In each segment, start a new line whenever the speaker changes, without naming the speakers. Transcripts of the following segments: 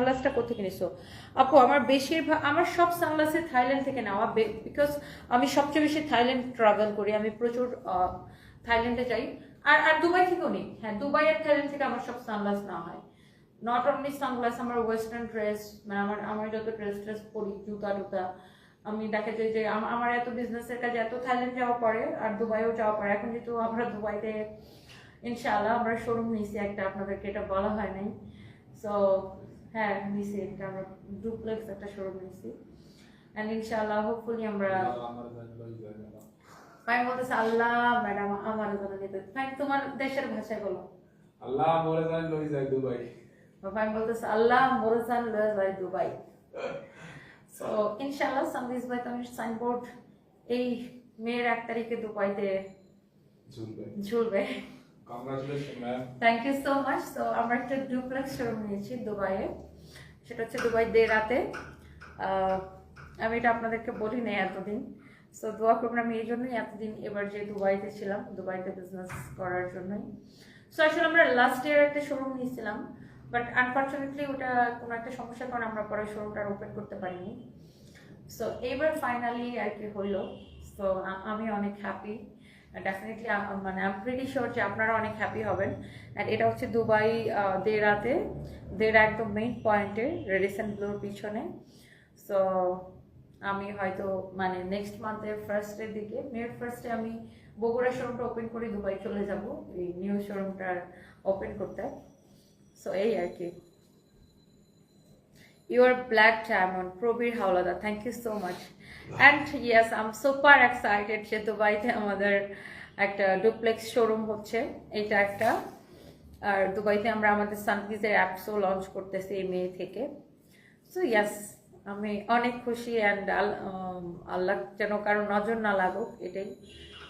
সানগ্লাসটা কোথেকে নিছো? আপু আমার বেশিরভাগ আমার সব সানগ্লাসে থাইল্যান্ড থেকে নেওয়া, বিকজ আমি সবচেয়ে বেশি থাইল্যান্ড ট্রাভেল করি, আমি প্রচুর থাইল্যান্ডে যাই। আর আর দুবাই থেকেও নিই, হ্যাঁ দুবাই আর থাইল্যান্ড থেকে আমার সব সানগ্লাস নেওয়া হয়। নট অনলি সানগ্লাস, আমার ওয়েস্টার্ন ড্রেস, মানে আমার আমার যত ড্রেস পরি, জুতা টুতা, আমি দেখা যায় যে আমার এত বিজনেসের কাজে এত থাইল্যান্ড যাওয়া পড়ে আর দুবাইও যাওয়া পড়ে। এখন যেহেতু আমরা দুবাইতে ইনশাআল্লাহ আমরা শোরুম নিয়েছি একটা, আপনাদেরকে এটা বলা হয় নাই। সো হ্যাঁ নিছি, এটা আমরা ডুপ্লেক্স একটা শোরুম নিয়েছি অ্যান্ড ইনশাআল্লাহ হোপফুলি আমরা ফাইন বলতেছে আল্লাহ ম্যাডাম আমার জন্য নিতে ফাইন, তোমার দেশের ভাষায় বলো।
আল্লাহ মোরে জান লই যায় দুবাই।
ফাইন বলতেছে আল্লাহ মোরে জান লই যায় দুবাই। সো ইনশাআল্লাহ সামদিস ভাই তুমি সাইনবোর্ড এই মেয়ের 1 তারিখে দুবাইতে ঝুলবে।
Congratulation ma'am.
Thank you so much. তো আমরা একটা ডুপ্লেক্স শোরুম নিয়েছি দুবাইয়ে, সেটা হচ্ছে দুবাই দেরাতে। আমি এটা আপনাদেরকে বলি না এতদিন, সো দোয়া করবেন। আমি এই জন্যই এতদিন এবার যে দুবাইতে ছিলাম, দুবাইতে বিজনেস করার জন্যই। সো আসলে আমরা লাস্ট ইয়ার একটা শোরুম নিয়েছিলাম, বাট আনফর্চুনেটলি ওটা কোনো একটা সমস্যার কারণে আমরা পরে শোরুমটা ওপেন করতে পারিনি। সো এইবার ফাইনালি আর কি হইলো। সো আমি অনেক হ্যাপি, ডেফিনেটলি মানে আই এম প্রিটি শিওর যে আপনারা অনেক হ্যাপি হবেন। অ্যান্ড এটা হচ্ছে দুবাই দেরাতে, দেরা একদম মেইন পয়েন্টে রেডিসন ব্লুর পিছনে। সো আমি হয়তো মানে নেক্সট মান্থের ফার্স্টের দিকে, মের ফার্স্টে আমি বগুড়া শোরুমটা ওপেন করে দুবাই চলে যাব এই নিউ শোরুমটার ওপেন করতে। সো এই আর কি। Your black diamond, Probir Hawladar, thank you so much. And yes, I'm super excited যে দুবাইতে আমাদের একটা ডুপ্লেক্স শোরুম হচ্ছে, এটা একটা। আর দুবাইতে আমরা আমাদের সানভিজের অ্যাপসও লঞ্চ করতেছি এই মে থেকে। সো ইয়াস, আমি অনেক খুশি। অ্যান্ড আল্লাহ যেন কারো নজর না লাগুক, এটাই,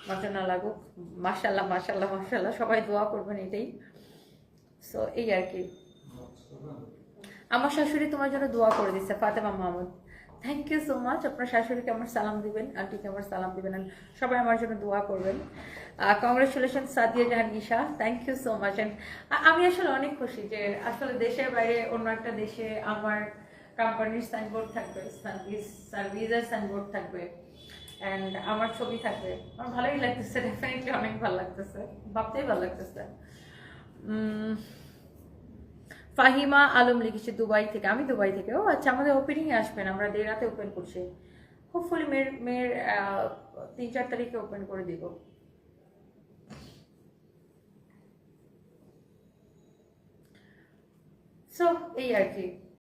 নজর না লাগুক। মাশাল্লাহ মাশাল্লাহ মাশাল্লাহ, সবাই দোয়া করবেন এটাই। সো এই আর কি। আমার শাশুড়ি তোমার জন্য দোয়া করে দিচ্ছে, Fatema Mahmud, thank you so much. আপনার শাশুড়িকে আমার সালাম দিবেন, আন্টিকে আমার সালাম দিবেন, সবাই আমার জন্য দোয়া করবেন। Congratulation Sadia Jahan Isha, thank you so much. And আমি আসলে অনেক খুশি যে আসলে দেশের বাইরে অন্য একটা দেশে আমার কোম্পানির সাইনবোর্ড থাকবে, সার্ভিসের সাইনবোর্ড থাকবে, অ্যান্ড আমার ছবি থাকবে। আমার ভালোই লাগতেছে, ডেফিনেটলি অনেক ভালো লাগতেছে, ভাবতেই ভালো লাগতেছে। ফাহিমা আলম লিখেছে দুবাই থেকে, আমি দুবাই থেকে। ও আচ্ছা, আমাদের ওপেনিংয়ে আসবেন, আমরা দেরাতে ওপেন করছি, হোপফুলি মেয়ের 3-4 তারিখে ওপেন করে দিব। সো এই আর কি।